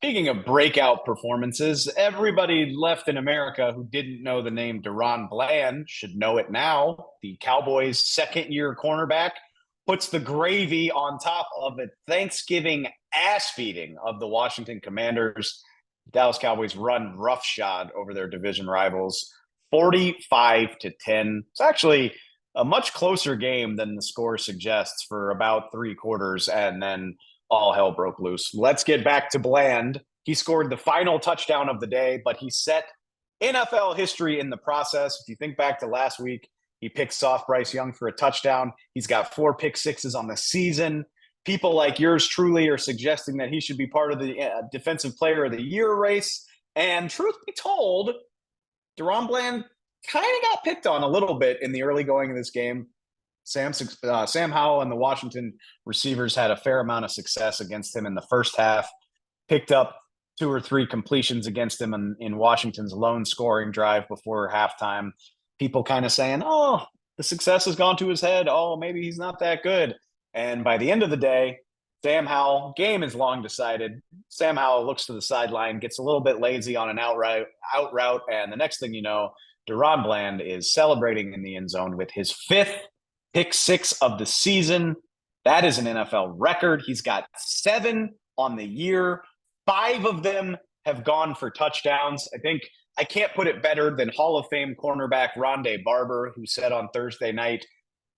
Speaking of breakout performances, everybody left in America who didn't know the name Deron Bland should know it now. The Cowboys' second year cornerback puts the gravy on top of a Thanksgiving ass beating of the Washington Commanders. Dallas Cowboys run roughshod over their division rivals 45-10. It's actually a much closer game than the score suggests for about three quarters, and then all hell broke loose. Let's get back to Bland. He scored the final touchdown of the day, but he set NFL history in the process. If you think back to last week, he picked off Bryce Young for a touchdown. He's got 4 pick sixes on the season. People like yours truly are suggesting that he should be part of the Defensive Player of the Year race. And truth be told, Deron Bland kind of got picked on a little bit in the early going of this game. Sam Howell and the Washington receivers had a fair amount of success against him in the first half, picked up 2 or 3 completions against him in Washington's lone scoring drive before halftime. People kind of saying, oh, the success has gone to his head. Oh, maybe he's not that good. And by the end of the day, Sam Howell, game is long decided. Sam Howell looks to the sideline, gets a little bit lazy on an out route, and the next thing you know, Deron Bland is celebrating in the end zone with his 5th pick 6 of the season. That is an NFL record. He's got 7 on the year. 5 of them have gone for touchdowns. I can't put it better than Hall of Fame cornerback Rondé Barber, who said on Thursday night,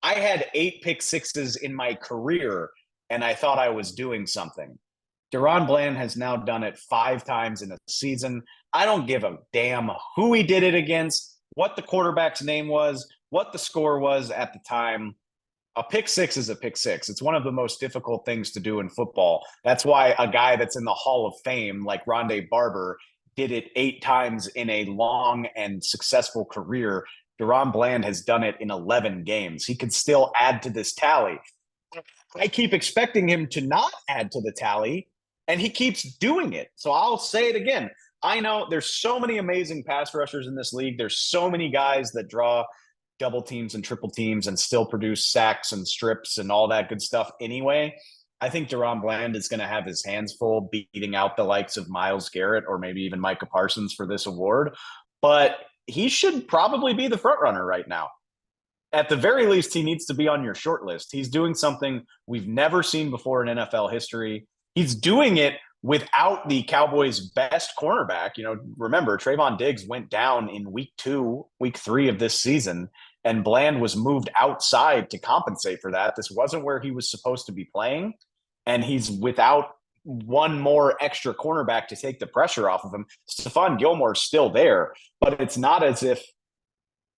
I had 8 pick 6s in my career, and I thought I was doing something. Deron Bland has now done it 5 times in a season. I don't give a damn who he did it against, what the quarterback's name was, what the score was at the time. A pick 6 is a pick 6. It's one of the most difficult things to do in football. That's why a guy that's in the Hall of Fame, like Rondé Barber, did it 8 times in a long and successful career. Deron Bland has done it in 11 games. He could still add to this tally. I keep expecting him to not add to the tally, and he keeps doing it. So I'll say it again. I know there's so many amazing pass rushers in this league. There's so many guys that draw double teams and triple teams and still produce sacks and strips and all that good stuff anyway. I think Deron Bland is going to have his hands full beating out the likes of Myles Garrett or maybe even Micah Parsons for this award. But he should probably be the front runner right now. At the very least, he needs to be on your short list. He's doing something we've never seen before in NFL history. He's doing it without the Cowboys' best cornerback. Remember, Trayvon Diggs went down in week 3 of this season, and Bland was moved outside to compensate for that. This wasn't where he was supposed to be playing, and he's without one more extra cornerback to take the pressure off of him. Stephon Gilmore's still there, but it's not as if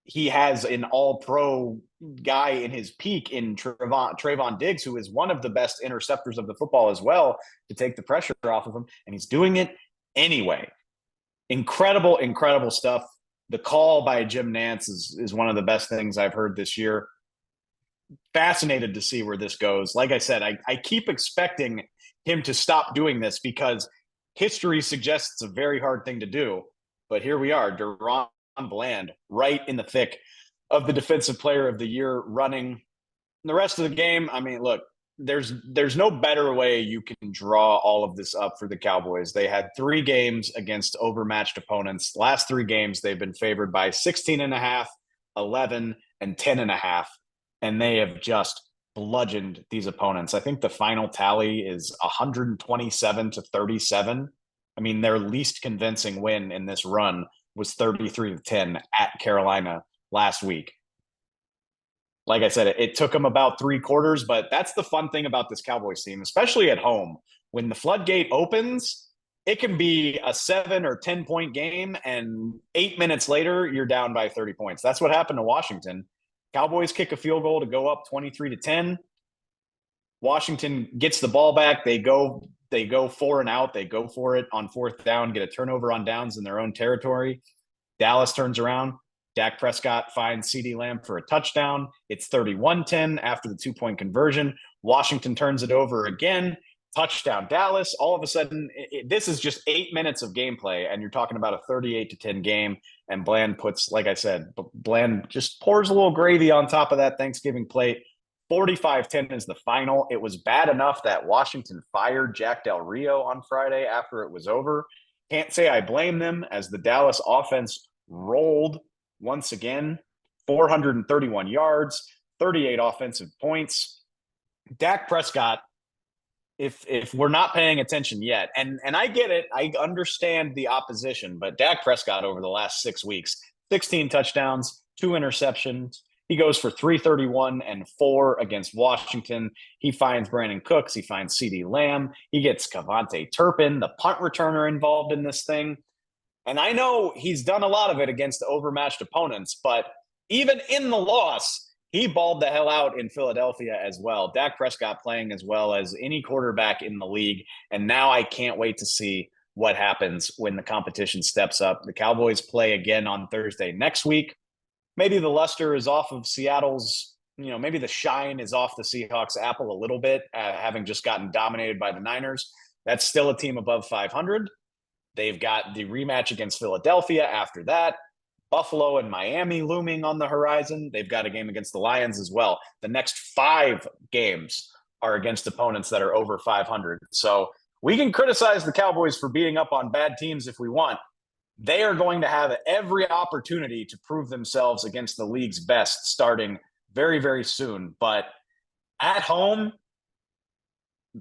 he has an all-pro guy in his peak in Trayvon Diggs, who is one of the best interceptors of the football as well, to take the pressure off of him, and he's doing it anyway. Incredible, incredible stuff. The call by Jim Nantz is one of the best things I've heard this year. Fascinated to see where this goes. Like I said, I keep expecting him to stop doing this because history suggests it's a very hard thing to do. But here we are, Deron Bland, right in the thick of the Defensive Player of the Year running. The rest of the game, look, there's no better way you can draw all of this up for the Cowboys. They had 3 games against overmatched opponents. Last 3 games, they've been favored by 16.5, 11, and 10.5, and they have just bludgeoned these opponents. I think the final tally is 127-37. Their least convincing win in this run was 33-10 at Carolina last week. Like I said, it took them about 3 quarters, but that's the fun thing about this Cowboys team, especially at home. When the floodgate opens, it can be a 7 or 10 point game, and 8 minutes later, you're down by 30 points. That's what happened to Washington. Cowboys kick a field goal to go up 23-10. Washington gets the ball back. They go 4 and out. They go for it on 4th down, get a turnover on downs in their own territory. Dallas turns around. Dak Prescott finds CeeDee Lamb for a touchdown. It's 31-10 after the 2-point conversion. Washington turns it over again. Touchdown Dallas. All of a sudden, this is just 8 minutes of gameplay, and you're talking about a 38-10 game. And Bland puts, like I said, Bland just pours a little gravy on top of that Thanksgiving plate. 45-10 is the final. It was bad enough that Washington fired Jack Del Rio on Friday after it was over. Can't say I blame them, as the Dallas offense rolled once again. 431 yards, 38 offensive points. Dak Prescott, if we're not paying attention yet, and I get it, I understand the opposition, but Dak Prescott over the last 6 weeks, 16 touchdowns, 2 interceptions. He goes for 331 and 4 against Washington. He finds Brandon Cooks. He finds CeeDee Lamb. He gets Cavante Turpin, the punt returner, involved in this thing. And I know he's done a lot of it against overmatched opponents, but even in the loss, he balled the hell out in Philadelphia as well. Dak Prescott playing as well as any quarterback in the league. And now I can't wait to see what happens when the competition steps up. The Cowboys play again on Thursday next week. Maybe the luster is off of Seattle's, maybe the shine is off the Seahawks apple a little bit, having just gotten dominated by the Niners. That's still a team above 500. They've got the rematch against Philadelphia after that. Buffalo and Miami looming on the horizon. They've got a game against the Lions as well. The next 5 games are against opponents that are over 500. So we can criticize the Cowboys for beating up on bad teams if we want. They are going to have every opportunity to prove themselves against the league's best starting very, very soon. But at home,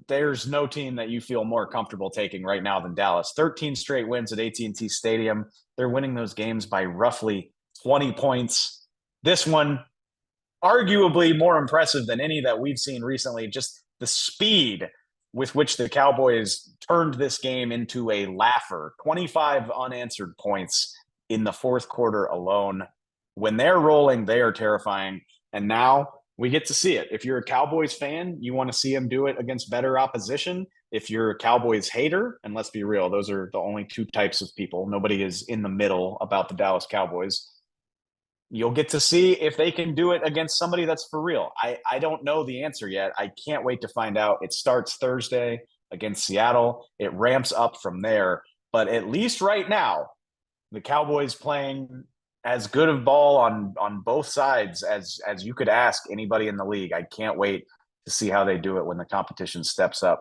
there's no team that you feel more comfortable taking right now than Dallas. 13 straight wins at AT&T Stadium. They're winning those games by roughly 20 points. This one, arguably more impressive than any that we've seen recently. Just the speed with which the Cowboys turned this game into a laugher. 25 unanswered points in the fourth quarter alone. When they're rolling, they are terrifying. And now we get to see it. If you're a Cowboys fan, you want to see them do it against better opposition. If you're a Cowboys hater, and let's be real, those are the only 2 types of people. Nobody is in the middle about the Dallas Cowboys. You'll get to see if they can do it against somebody that's for real. I don't know the answer yet. I can't wait to find out. It starts Thursday against Seattle. It ramps up from there. But at least right now, the Cowboys playing as good of ball on both sides as you could ask anybody in the league. I can't wait to see how they do it when the competition steps up.